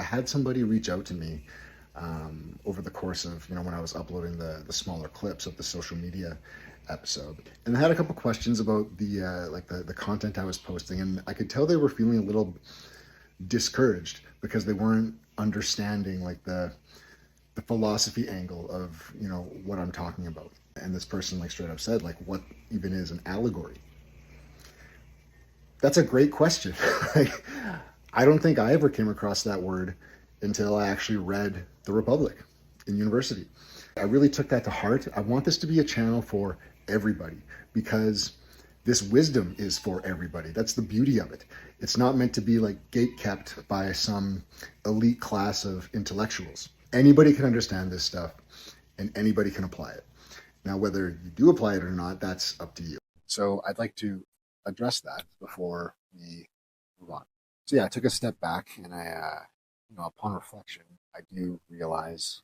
had somebody reach out to me over the course of, when I was uploading the smaller clips of the social media episode. And I had a couple questions about the content I was posting, and I could tell they were feeling a little discouraged because they weren't understanding the philosophy angle of, what I'm talking about. And this person straight up said, what even is an allegory? That's a great question. I don't think I ever came across that word until I actually read The Republic in university. I really took that to heart. I want this to be a channel for everybody because this wisdom is for everybody. That's the beauty of it. It's not meant to be gate kept by some elite class of intellectuals. Anybody can understand this stuff and anybody can apply it. Now, whether you do apply it or not, that's up to you. So I'd like to address that before we move on. So yeah, I took a step back and upon reflection, I do realize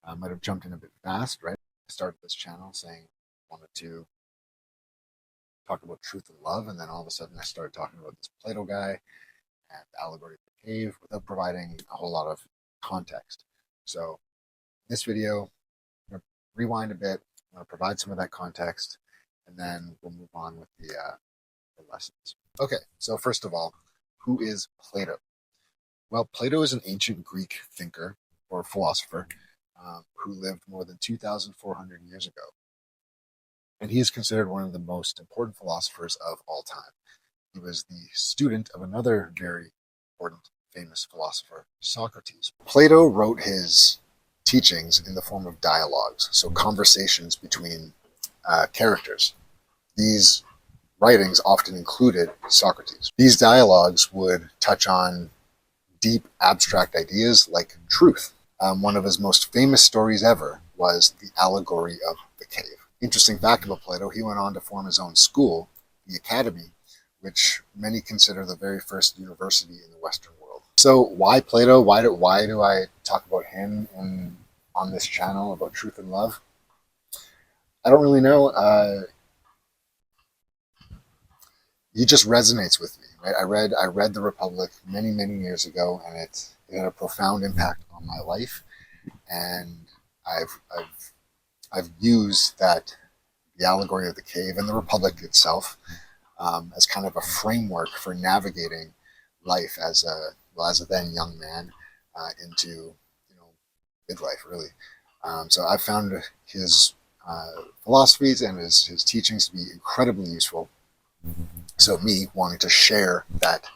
I might have jumped in a bit fast, right? I started this channel saying I wanted to talk about truth and love, and then all of a sudden I started talking about this Plato guy and the Allegory of the Cave without providing a whole lot of context. So in this video, I'm going to rewind a bit, I'm going to provide some of that context, and then we'll move on with the lessons. Okay, so first of all, who is Plato? Well, Plato is an ancient Greek thinker or philosopher who lived more than 2,400 years ago. And he is considered one of the most important philosophers of all time. He was the student of another very important, famous philosopher, Socrates. Plato wrote his teachings in the form of dialogues, so conversations between characters. These writings often included Socrates. These dialogues would touch on deep, abstract ideas like truth. One of his most famous stories ever was the Allegory of the Cave. Interesting fact about Plato, he went on to form his own school, the Academy, which many consider the very first university in the Western world. So why Plato? Why do I talk about him on this channel about truth and love? I don't really know. He just resonates with me, right? I read The Republic many, many years ago, and it had a profound impact on my life. And I've used the Allegory of the Cave and the Republic itself as kind of a framework for navigating life as a then young man into midlife, really. So I found his philosophies and his teachings to be incredibly useful. So me wanting to share that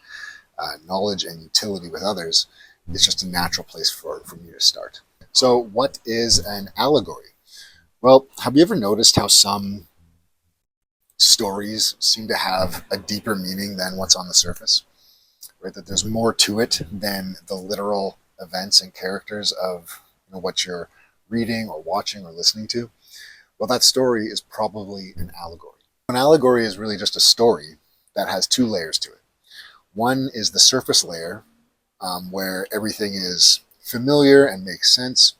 knowledge and utility with others is just a natural place for me to start. So what is an allegory? Well, have you ever noticed how some stories seem to have a deeper meaning than what's on the surface? Right? That there's more to it than the literal events and characters of what you're reading or watching or listening to? Well, that story is probably an allegory. An allegory is really just a story that has two layers to it. One is the surface layer, where everything is familiar and makes sense.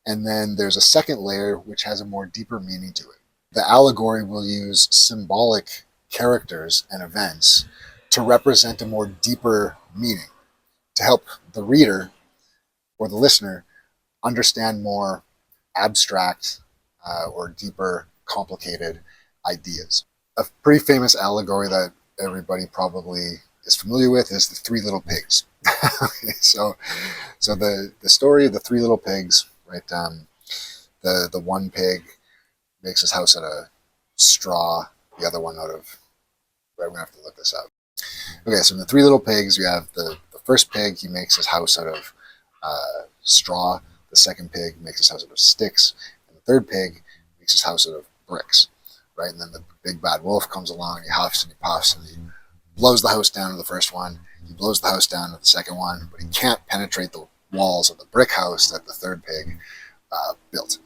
And then there's a second layer which has a more deeper meaning to it. The allegory will use symbolic characters and events to represent a more deeper meaning, to help the reader or the listener understand more abstract or deeper, complicated ideas. A pretty famous allegory that everybody probably is familiar with is the Three Little Pigs. so the story of the Three Little Pigs, right? The one pig makes his house out of straw, the other one out of, right, we're gonna have to look this up. Okay, so in the Three Little Pigs, you have the first pig, he makes his house out of straw. The second pig makes his house out of sticks. And the third pig makes his house out of bricks, right? And then the big bad wolf comes along, and he huffs and he puffs, and he blows the house down to the first one. He blows the house down to the second one, but he can't penetrate the walls of the brick house that the third pig built.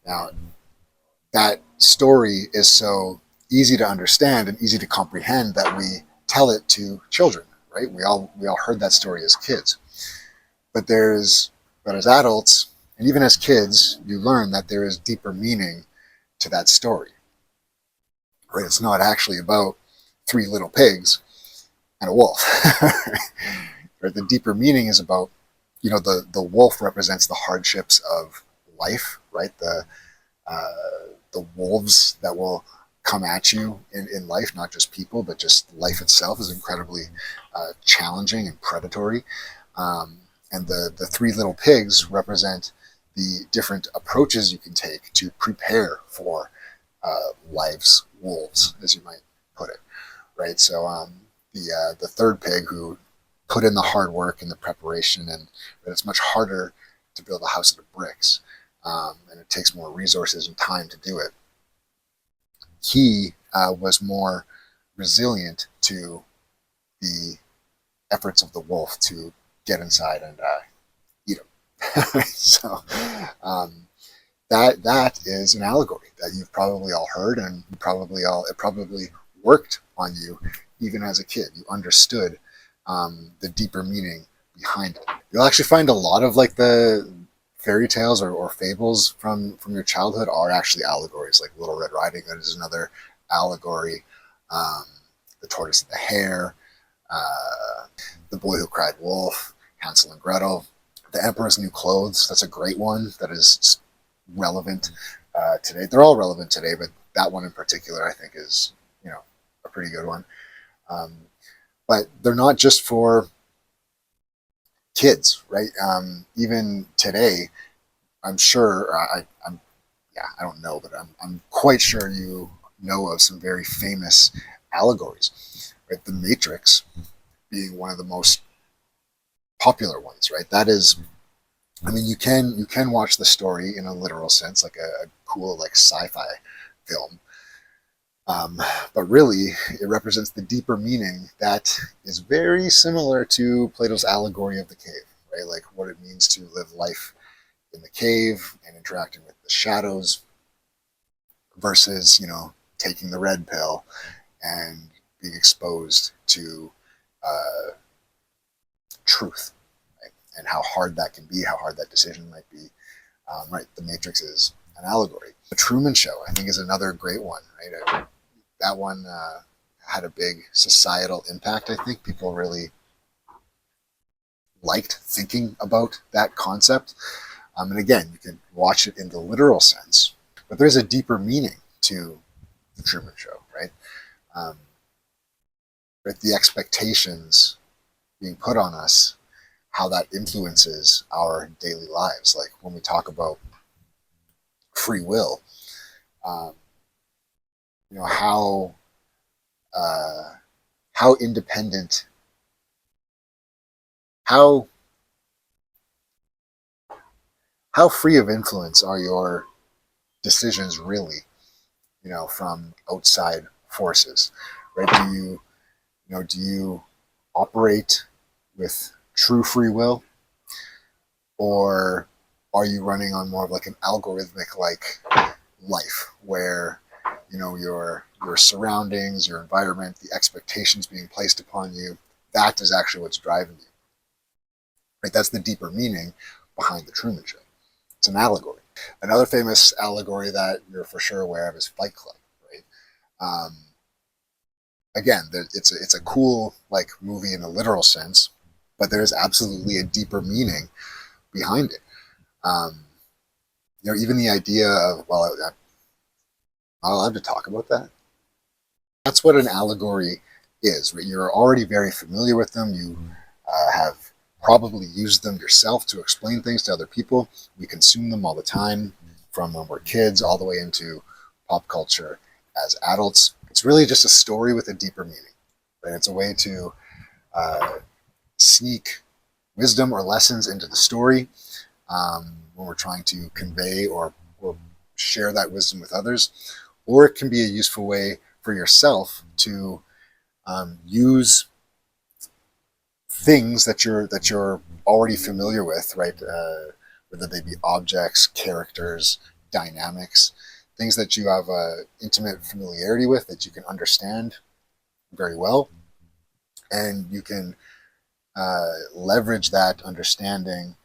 Now, that story is so easy to understand and easy to comprehend that we tell it to children, right? We all heard that story as kids. But as adults, and even as kids, you learn that there is deeper meaning to that story. Right? It's not actually about three little pigs and a wolf. Right? The deeper meaning is about, the wolf represents the hardships of life, right? The wolves that will come at you in life, not just people, but just life itself is incredibly challenging and predatory. And the three little pigs represent the different approaches you can take to prepare for life's wolves, as you might put it, right? So the third pig who put in the hard work and the preparation, and but it's much harder to build a house out of bricks, and it takes more resources and time to do it. He was more resilient to the efforts of the wolf to get inside and eat him. So that is an allegory that you've probably all heard, and it probably worked on you even as a kid. You understood the deeper meaning behind it. You'll actually find a lot of like the fairy tales or fables from your childhood are actually allegories. Like Little Red Riding Hood is another allegory. The Tortoise and the Hare, The Boy Who Cried Wolf, Hansel and Gretel, The Emperor's New Clothes. That's a great one that is relevant today. They're all relevant today, but that one in particular I think is a pretty good one. But they're not just for kids, right? Even today, I'm sure I don't know, but I'm quite sure you know of some very famous allegories, right? The Matrix being one of the most popular ones, right? That is, I mean, you can watch the story in a literal sense, like a cool like sci-fi film, but really it represents the deeper meaning that is very similar to Plato's allegory of the cave, right? Like what it means to live life in the cave and interacting with the shadows versus taking the red pill and being exposed to truth, right? And how hard that can be, how hard that decision might be. Right, The Matrix is an allegory. The Truman Show, I think, is another great one. Right, that one had a big societal impact. I think people really liked thinking about that concept. And again, you can watch it in the literal sense, but there's a deeper meaning to the Truman Show, right? But the expectations being put on us, how that influences our daily lives. Like when we talk about free will, how independent, how free of influence are your decisions really, from outside forces, right? Do you operate with true free will, or are you running on more of like an algorithmic like life where your surroundings, your environment, the expectations being placed upon you, that is actually what's driving you, right? That's the deeper meaning behind the Truman Show. It's an allegory. Another famous allegory that you're for sure aware of is Fight Club, right? Again, it's a cool like movie in a literal sense, but there's absolutely a deeper meaning behind it. Even the idea of, well, I'm not allowed to talk about that. That's what an allegory is, right? You're already very familiar with them. You have probably used them yourself to explain things to other people. We consume them all the time, from when we're kids all the way into pop culture as adults. It's really just a story with a deeper meaning, right? It's a way to sneak wisdom or lessons into the story when we're trying to convey or share that wisdom with others. Or it can be a useful way for yourself to use things that you're already familiar with, right? Whether they be objects, characters, dynamics, things that you have intimate familiarity with, that you can understand very well, and you can leverage that understanding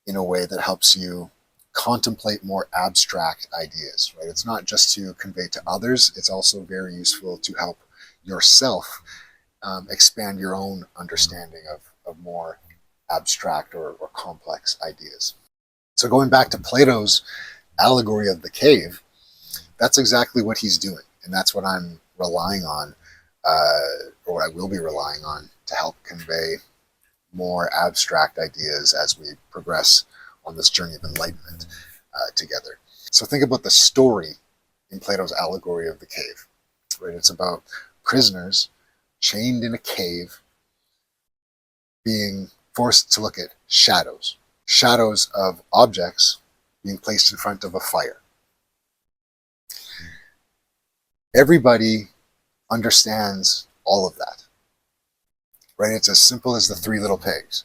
in a way that helps you contemplate more abstract ideas, right? It's not just to convey to others, it's also very useful to help yourself expand your own understanding of more abstract or complex ideas. So going back to Plato's allegory of the cave, that's exactly what he's doing. And that's what I'm relying on, or what I will be relying on to help convey more abstract ideas as we progress on this journey of enlightenment together. So think about the story in Plato's allegory of the cave. Right? It's about prisoners chained in a cave being forced to look at shadows of objects being placed in front of a fire. Everybody understands all of that, right? It's as simple as the three little pigs,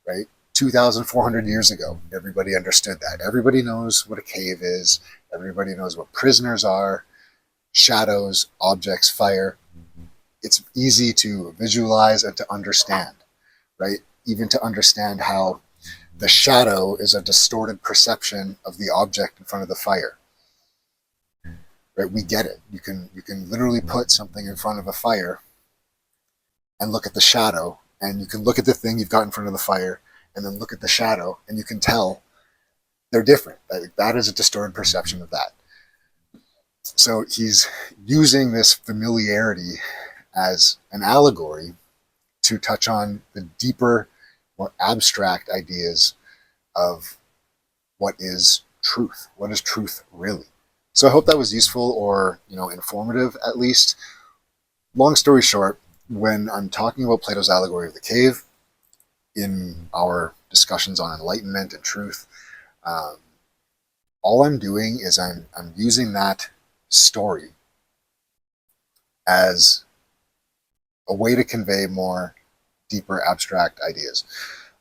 right? 2,400 years ago, everybody understood that. Everybody knows what a cave is. Everybody knows what prisoners are, shadows, objects, fire. It's easy to visualize and to understand, right? Even to understand how the shadow is a distorted perception of the object in front of the fire. Right? We get it. You can literally put something in front of a fire and look at the shadow, and you can look at the thing you've got in front of the fire and then look at the shadow, and you can tell they're different. That is a distorted perception of that. So he's using this familiarity as an allegory to touch on the deeper, more abstract ideas of what is truth. What is truth really? So I hope that was useful, or informative at least. Long story short, when I'm talking about Plato's allegory of the cave in our discussions on enlightenment and truth, all I'm doing is I'm using that story as a way to convey more deeper abstract ideas.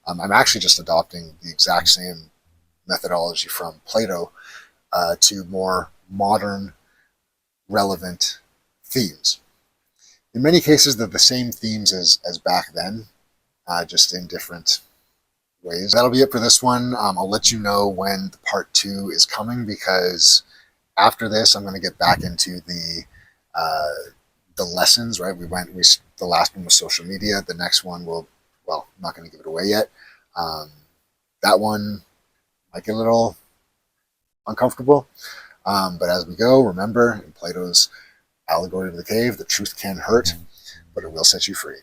I'm actually just adopting the exact same methodology from Plato to more modern, relevant themes. In many cases, they're the same themes as back then, just in different ways. That'll be it for this one. I'll let you know when the part 2 is coming, because after this, I'm going to get back into the lessons. Right? The last one was social media. The next one I'm not going to give it away yet. That one might get a little uncomfortable. But as we go, remember, in Plato's allegory of the cave, the truth can hurt, but it will set you free.